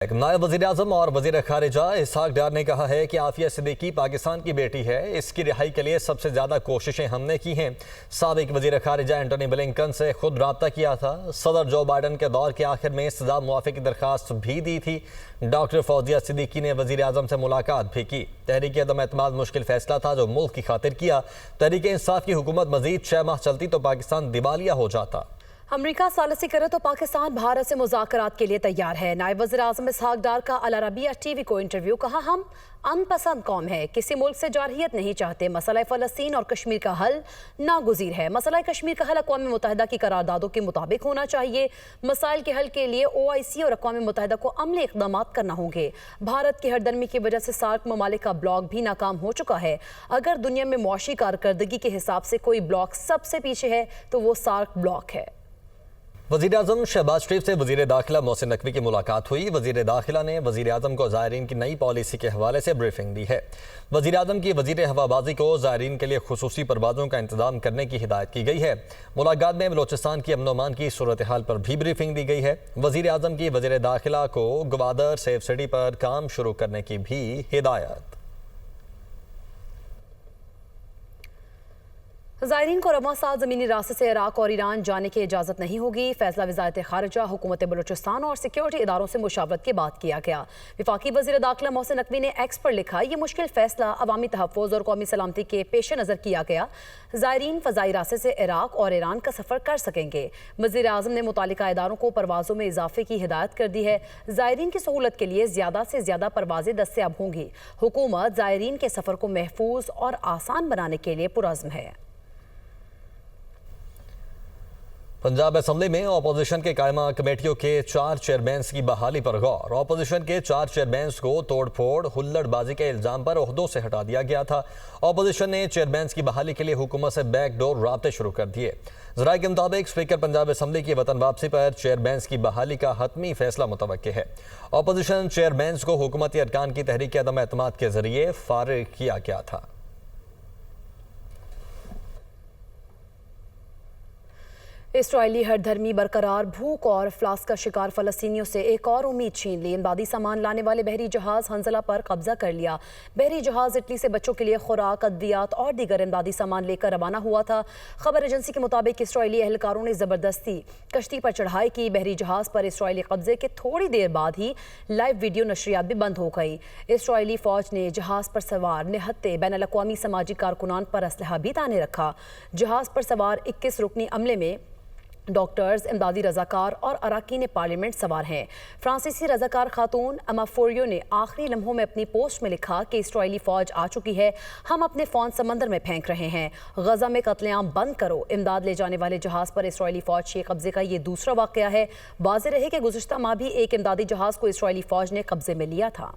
نائب وزیر اعظم اور وزیر خارجہ اسحاق ڈار نے کہا ہے کہ عافیہ صدیقی پاکستان کی بیٹی ہے، اس کی رہائی کے لیے سب سے زیادہ کوششیں ہم نے کی ہیں۔ سابق وزیر خارجہ اینٹونی بلنکن سے خود رابطہ کیا تھا۔ صدر جو بائیڈن کے دور کے آخر میں سزا معافی کی درخواست بھی دی تھی۔ ڈاکٹر فوزیہ صدیقی نے وزیر اعظم سے ملاقات بھی کی۔ تحریک عدم اعتماد مشکل فیصلہ تھا جو ملک کی خاطر کیا۔ تحریک انصاف کی حکومت مزید 6 ماہ چلتی تو پاکستان دیوالیہ ہو جاتا۔ امریکہ ثالثی کرے تو پاکستان بھارت سے مذاکرات کے لیے تیار ہے۔ نائب وزیر اعظم اسحاق ڈار کا العربیہ ٹی وی کو انٹرویو۔ کہا ہم ان پسند قوم ہے، کسی ملک سے جارحیت نہیں چاہتے۔ مسئلہ فلسطین اور کشمیر کا حل ناگزیر ہے۔ مسئلہ کشمیر کا حل اقوام متحدہ کی قراردادوں کے مطابق ہونا چاہیے۔ مسائل کے حل کے لیے OIC اور اقوام متحدہ کو عملی اقدامات کرنا ہوں گے۔ بھارت کی ہردرمی کی وجہ سے سارک ممالک کا بلاک بھی ناکام ہو چکا ہے۔ اگر دنیا میں معاشی کارکردگی کے حساب سے کوئی بلاک سب سے پیچھے ہے تو وہ سارک بلاک ہے۔ وزیر اعظم شہباز شریف سے وزیر داخلہ محسن نقوی کی ملاقات ہوئی۔ وزیر داخلہ نے وزیر اعظم کو زائرین کی نئی پالیسی کے حوالے سے بریفنگ دی ہے۔ وزیر اعظم کی وزیر ہوابازی کو زائرین کے لیے خصوصی پروازوں کا انتظام کرنے کی ہدایت کی گئی ہے۔ ملاقات میں بلوچستان کی امن و امان کی صورتحال پر بھی بریفنگ دی گئی ہے۔ وزیر اعظم کی وزیر داخلہ کو گوادر سیف سٹی پر کام شروع کرنے کی بھی ہدایت۔ زائرین کو رواں سال زمینی راستے سے عراق اور ایران جانے کی اجازت نہیں ہوگی۔ فیصلہ وزارت خارجہ، حکومت بلوچستان اور سیکیورٹی اداروں سے مشاورت کے بعد کیا گیا۔ وفاقی وزیر داخلہ محسن نقوی نے ایکس پر لکھا، یہ مشکل فیصلہ عوامی تحفظ اور قومی سلامتی کے پیش نظر کیا گیا۔ زائرین فضائی راستے سے عراق اور ایران کا سفر کر سکیں گے۔ وزیر اعظم نے متعلقہ اداروں کو پروازوں میں اضافے کی ہدایت کر دی ہے۔ زائرین کی سہولت کے لیے زیادہ سے زیادہ پروازیں دستیاب ہوں گی۔ حکومت زائرین کے سفر کو محفوظ اور آسان بنانے کے لیے پرعزم ہے۔ پنجاب اسمبلی میں اپوزیشن کے قائمہ کمیٹیوں کے 4 چیئرمینز کی بحالی پر غور۔ اپوزیشن کے 4 چیئرمینز کو توڑ پھوڑ ہلڑ بازی کے الزام پر عہدوں سے ہٹا دیا گیا تھا۔ اپوزیشن نے چیئرمینز کی بحالی کے لیے حکومت سے بیک ڈور رابطے شروع کر دیے۔ ذرائع کے مطابق اسپیکر پنجاب اسمبلی کی وطن واپسی پر چیئرمینز کی بحالی کا حتمی فیصلہ متوقع ہے۔ اپوزیشن چیئرمینز کو حکومتی ارکان کی تحریک عدم اعتماد کے ذریعے فارغ کیا گیا تھا۔ اسرائیلی ہر دھرمی برقرار، بھوک اور افلاس کا شکار فلسطینیوں سے ایک اور امید چھین لی۔ امدادی سامان لانے والے بحری جہاز ہنزلہ پر قبضہ کر لیا۔ بحری جہاز اٹلی سے بچوں کے لیے خوراک، ادویات اور دیگر امدادی سامان لے کر روانہ ہوا تھا۔ خبر ایجنسی کے مطابق اسرائیلی اہلکاروں نے زبردستی کشتی پر چڑھائی کی۔ بحری جہاز پر اسرائیلی قبضے کے تھوڑی دیر بعد ہی لائیو ویڈیو نشریات بھی بند ہو گئی۔ اسرائیلی فوج نے جہاز پر سوار نہتے بین الاقوامی سماجی کارکنان پر اسلحہ بھی تانے رکھا۔ جہاز پر سوار 21 رکنی عملے میں ڈاکٹرز، امدادی رضاکار اور اراکین پارلیمنٹ سوار ہیں۔ فرانسیسی رضاکار خاتون اما فوریو نے آخری لمحوں میں اپنی پوسٹ میں لکھا کہ اسرائیلی فوج آ چکی ہے، ہم اپنے فون سمندر میں پھینک رہے ہیں، غزہ میں قتل عام بند کرو۔ امداد لے جانے والے جہاز پر اسرائیلی فوج کے قبضے کا یہ دوسرا واقعہ ہے۔ واضح رہے کہ گزشتہ ماہ بھی ایک امدادی جہاز کو اسرائیلی فوج نے قبضے میں لیا تھا۔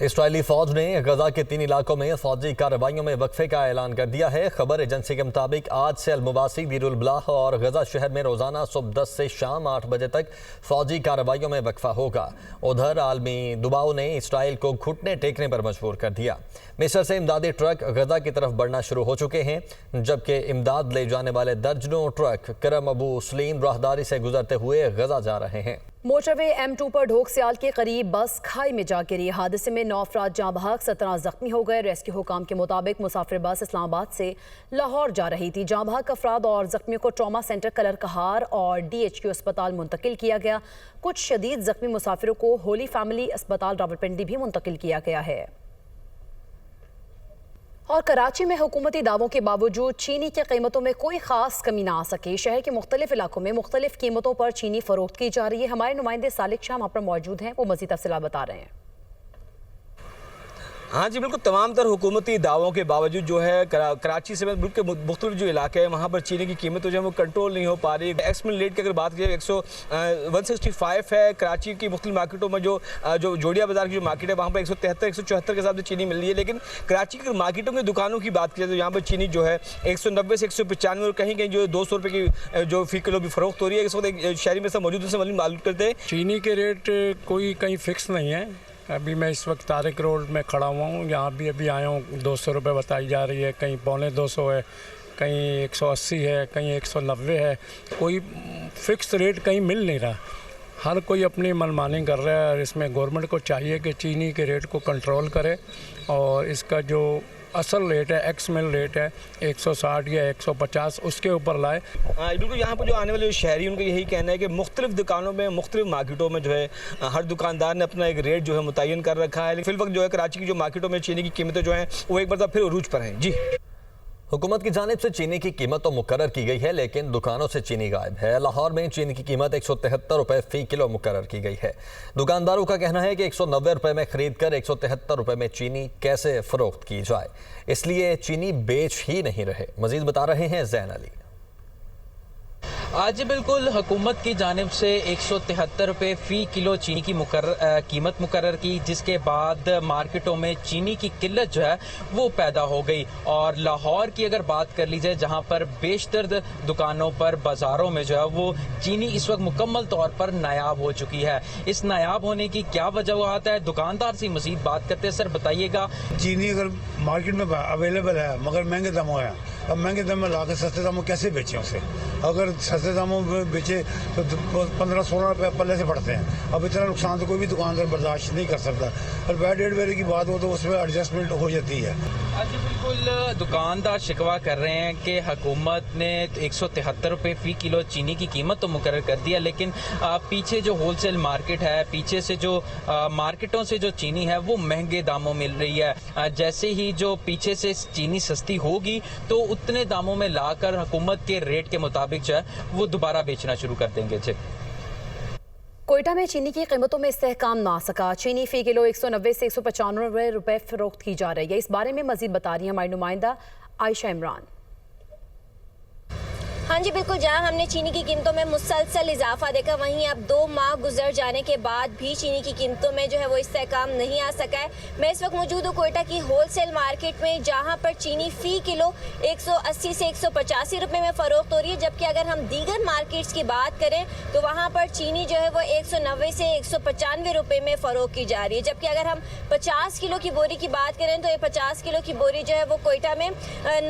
اسرائیلی فوج نے غزہ کے 3 علاقوں میں فوجی کارروائیوں میں وقفے کا اعلان کر دیا ہے۔ خبر ایجنسی کے مطابق آج سے المواسی، دیر البلاح اور غزہ شہر میں روزانہ صبح 10 سے شام 8 بجے تک فوجی کارروائیوں میں وقفہ ہوگا۔ ادھر عالمی دباؤ نے اسرائیل کو گھٹنے ٹیکنے پر مجبور کر دیا۔ مصر سے امدادی ٹرک غزہ کی طرف بڑھنا شروع ہو چکے ہیں، جبکہ امداد لے جانے والے درجنوں ٹرک کرم ابو سلیم راہداری سے گزرتے ہوئے غزہ جا رہے ہیں۔ موٹر وے M2 پر ڈھوک سیال کے قریب بس کھائی میں جا گری۔ حادثے میں 9 افراد جاں بحق، 17 زخمی ہو گئے۔ ریسکیو حکام کے مطابق مسافر بس اسلام آباد سے لاہور جا رہی تھی۔ جاں بحق افراد اور زخمیوں کو ٹراما سینٹر کلر کہار اور DHQ اسپتال منتقل کیا گیا۔ کچھ شدید زخمی مسافروں کو ہولی فیملی اسپتال راولپنڈی بھی منتقل کیا گیا ہے۔ اور کراچی میں حکومتی دعووں کے باوجود چینی کی قیمتوں میں کوئی خاص کمی نہ آ سکی۔ شہر کے مختلف علاقوں میں مختلف قیمتوں پر چینی فروخت کی جا رہی ہے۔ ہمارے نمائندے سالک شاہ وہاں پر موجود ہیں، وہ مزید تفصیلات بتا رہے ہیں۔ ہاں جی بالکل، تمام تر حکومتی دعووں کے باوجود جو ہے کراچی سے ملک کے مختلف جو علاقے ہیں وہاں پر چینی کی قیمت جو ہے وہ کنٹرول نہیں ہو پا رہی۔ ایکس مل ریٹ کی اگر بات کریں 165 ہے۔ کراچی کی مختلف مارکیٹوں میں جو جوڑیا بازار کی جو مارکیٹ ہے وہاں پر 173 174 کے حساب سے چینی مل رہی ہے، لیکن کراچی کی مارکیٹوں کی دکانوں کی بات کریں تو یہاں پر چینی جو ہے 190 سے 195 اور کہیں کہیں جو 200 روپے کی جو فی کلو بھی فروخت ہو رہی ہے۔ اس وقت ایک شہری میں سے موجود سے معلوم کرتے ہیں چینی کے ریٹ کوئی کہیں فکس نہیں ہے۔ ابھی میں اس وقت طارق روڈ میں کھڑا ہوا ہوں، یہاں بھی ابھی آیا ہوں، 200 روپے بتائی جا رہی ہے، کہیں 250 ہے، کہیں 180 ہے، کہیں 190 ہے، کوئی فکس ریٹ کہیں مل نہیں رہا۔ हर कोई अपनी मनमानी कर रहा है और इसमें गवर्नमेंट को चाहिए कि चीनी के रेट को कंट्रोल करे और इसका जो असल रेट है, एक्स मिल रेट है 160 या 150, उसके ऊपर लाए। बिल्कुल, यहाँ पर जो आने वाले जो शहरी उनका यही कहना है कि मुख्तलिफ दुकानों में, मुख्तलिफ मार्केटों में जो है हर दुकानदार ने अपना एक रेट जो है मुतय्यन कर रखा है। लेकिन फिल वक्त जो है कराची की जो मार्केटों में चीनी की कीमतें जो हैं वो एक बार फिर उरूज पर हैं। जी, हुकूमत की जानिब से चीनी की कीमत तो मुकर्रर की गई है, लेकिन दुकानों से चीनी गायब है। लाहौर में चीनी की कीमत 173 रुपये फ़ी किलो मुकर्रर की गई है। दुकानदारों का कहना है कि 190 रुपये में खरीद कर 173 रुपये में चीनी कैसे फ़रोख्त की जाए, इसलिए चीनी बेच ही नहीं रहे। मज़ीद बता रहे हैं ज़ैन अली। आज बिल्कुल हुकूमत की जानिब से 173 रुपये फ़ी किलो चीनी की कीमत मुकर्रर की, जिसके बाद मार्केटों में चीनी की किल्लत जो है वो पैदा हो गई। और लाहौर की अगर बात कर ली जाए, जहां पर बेशतर दुकानों पर, बाज़ारों में जो है वो चीनी इस वक्त मुकम्मल तौर पर नायाब हो चुकी है। इस नायाब होने की क्या वजह है, दुकानदार से मज़ीद बात करते हैं। सर बताइएगा, चीनी अगर मार्केट में अवेलेबल है मगर महंगे दामों है, अब महंगे दाम में ला के सस्ते दामों कैसे बेचें उसे? अगर सस्ते दामों में बेचे तो 15-16 रुपये पल्ले से पड़ते हैं। अब इतना नुकसान तो कोई भी दुकानदार बर्दाश्त नहीं कर सकता। और बैड डेढ़ बेरे की बात हो तो उसमें एडजस्टमेंट हो जाती है। आज बिल्कुल दुकानदार शिकवा कर रहे हैं कि हुकूमत ने 173 रुपये फ़ी किलो चीनी की कीमत तो मुकर्रर कर दिया, लेकिन पीछे जो होलसेल मार्केट है, पीछे से जो मार्केटों से जो चीनी है वो महंगे दामों मिल रही है। जैसे ही जो पीछे से चीनी सस्ती होगी तो उतने दामों में लाकर हुकूमत के रेट के मुताबिक जो है वो दोबारा बेचना शुरू कर देंगे। जी, कोयटा में चीनी की कीमतों में इस्तेहकाम ना सका। चीनी फ़ी किलो 190 से 195 रुपये फ़रोख्त की जा रही है। इस बारे में मज़ीद बता रही है हमारी नुमाइंदा आयशा इमरान। हाँ जी बिल्कुल, जहां हमने चीनी की कीमतों में मुसलसल इजाफा देखा, वहीं अब 2 माह गुजर जाने के बाद भी चीनी की कीमतों में जो है वो इस्तेहकाम नहीं आ सका है। मैं इस वक्त मौजूद हूँ कोयटा की होलसेल मार्केट में, जहां पर चीनी फ़ी किलो 180 से 185 रुपये में फ़रोख्त हो रही है, जबकि अगर हम दीगर मार्केट्स की बात करें तो वहाँ पर चीनी जो है वो 190 से 195 रुपये में फ़रोख्त की जा रही है। जबकि अगर हम 50 किलो की बोरी की बात करें तो ये 50 किलो की बोरी जो है वो कोयटा में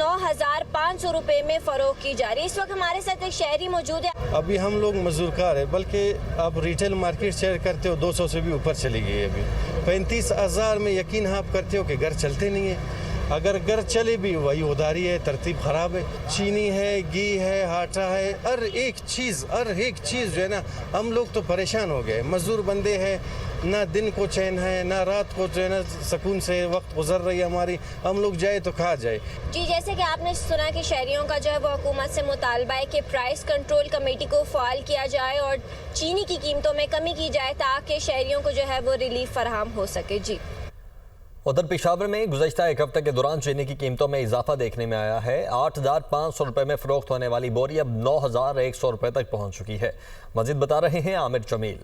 9,500 रुपये में फ़रोख्त की जा रही है। इस वक्त हमारे साथ एक शहरी मौजूद है। अभी हम लोग मजदूरकार है, बल्कि आप रिटेल मार्केट शेयर करते हो 200 से भी ऊपर चली गई है। अभी 35,000 में यकीन आप करते हो कि घर चलते नहीं है। अगर घर चले भी वही उधारी है, तरतीब ख़राब है। चीनी है, घी है, आटा है, हर एक चीज़ जो है ना, हम लोग तो परेशान हो गए। मजदूर बंदे हैं, ना दिन को चैन है, ना रात को जो है ना सुकून से वक्त गुजर रही है हमारी। हम लोग जाए तो कहाँ जाए। जी, जैसे कि आपने सुना कि शहरियों का जो है वो हुकूमत से मुतालबा है कि प्राइस कंट्रोल कमेटी को फ़ाल किया जाए और चीनी की कीमतों में कमी की जाए, ताकि शहरियों को जो है वो रिलीफ फराहम हो सके। जी, उधर पेशावर में गुज़श्ता एक हफ्ते के दौरान चीनी की कीमतों में इजाफा देखने में आया है। 8,500 रुपये में फ़रोख्त होने वाली बोरी अब 9,100 रुपये तक पहुँच चुकी है। मज़ीद बता रहे हैं आमिर जमील।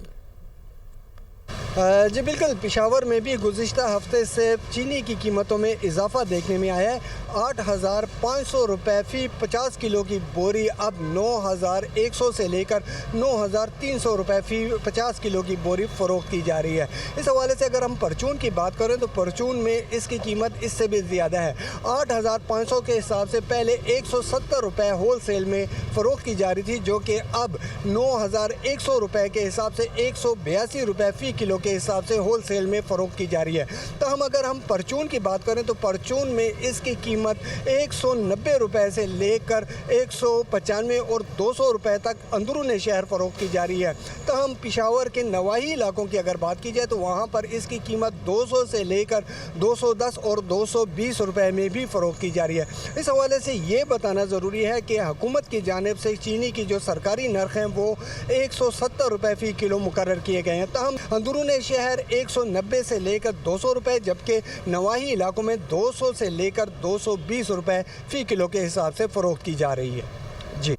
जी बिल्कुल, पेशावर में भी गुज़िश्ता हफ्ते से चीनी की कीमतों में इजाफा देखने में आया है। 8,500 रुपये फ़ी 50 किलो की बोरी अब 9,100 से लेकर 9,300 रुपये फ़ी 50 किलो की बोरी फ़रोख्त की जा रही है। इस हवाले से अगर हम परचून की बात करें तो परचून में इसकी कीमत इससे भी ज़्यादा है। 8,500 के हिसाब से पहले 170 रुपये होल सेल में फ़रोख्त की जा रही थी, जो कि अब 9,100 रुपये के हिसाब से 182 रुपये फ़ी किलो के हिसाब से होल सेल में फ़रोख्त की जा रही है। तो अगर हम परचून की बात करें तो परचून में इसकी कीमत 190 रुपये से लेकर 195 और 200 रुपये तक अंदरून शहर फ़रोख्त की जा रही है। तो हम पेशावर के नवाही इलाकों की अगर बात की जाए तो वहाँ पर इसकी कीमत 200 से लेकर 210 और 220 रुपये में भी फ़रोख्त की जा रही है। इस हवाले से ये बताना ज़रूरी है कि हुकूमत की जानिब से चीनी की जो सरकारी नर्ख हैं वो 170 रुपये फ़ी किलो मुकर्रर किए गए हैं। तहम अंदरून शहर 190 से लेकर 200 रुपये, जबकि नवाही इलाकों में 200 से लेकर 220 रुपये फ़ी किलो के हिसाब से फ़रोख्त की जा रही है। जी,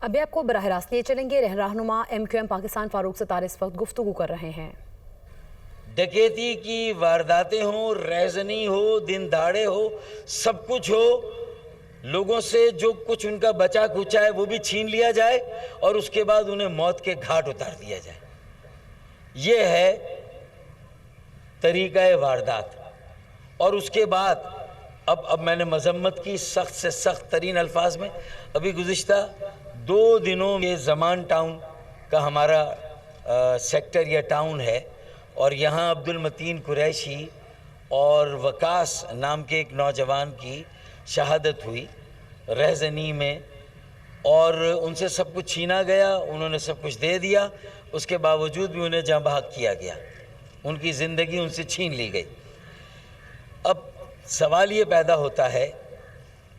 अभी आपको बराह रास्त लिए चलेंगे। रहनुमा MQM पाकिस्तान फारूक सत्तार इस वक्त गुफ्तगू कर रहे हैं। डकैती की वारदातें हो, रेज़नी हो, दिन दहाड़े हो, सब कुछ हो, लोगों से जो कुछ उनका बचा खुचा है वो भी छीन लिया जाए और उसके बाद उन्हें मौत के घाट उतार दिया जाए। ये है तरीक़ा वारदात। और उसके बाद अब मैंने मजम्मत की सख्त से सख्त तरीन अल्फाज में। अभी गुज़िश्ता 2 दिनों में ज़मान टाउन का हमारा सेक्टर या टाउन है और यहाँ अब्दुल मतीन कुरैशी और वकास नाम के एक नौजवान की शहादत हुई रहज़नी में, और उनसे सब कुछ छीना गया, उन्होंने सब कुछ दे दिया, उसके बावजूद भी उन्हें जहाँ बहक किया गया, उनकी ज़िंदगी उनसे छीन ली गई। अब सवाल ये पैदा होता है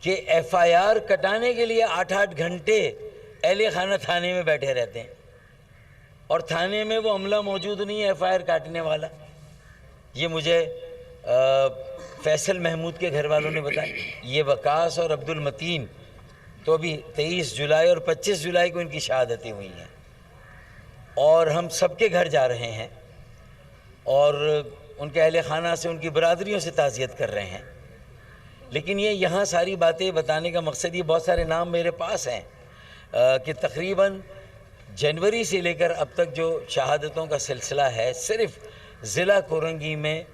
कि FIR कटाने के लिए 8-8 घंटे अहले खाना थाने में बैठे रहते हैं और थाने में वो अमला मौजूद नहीं है FIR काटने वाला। ये मुझे फैसल महमूद के घर वालों ने बताया। ये वकास और अब्दुल मतीन तो अभी 23 जुलाई और 25 जुलाई को इनकी शहादतें हुई हैं, और हम सबके घर जा रहे हैं और उनके अहले खाना से, उनकी बरादरियों से ताज़ियत कर रहे हैं। लेकिन ये यहाँ सारी बातें बताने का मकसद, ये बहुत सारे नाम मेरे पास हैं कि तकरीबन जनवरी से लेकर अब तक जो शहादतों का सिलसिला है, सिर्फ ज़िला कोरंगी में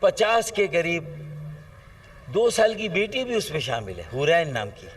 50 के करीब 2 साल की बेटी भी उसमें शामिल है, हुरैन नाम की।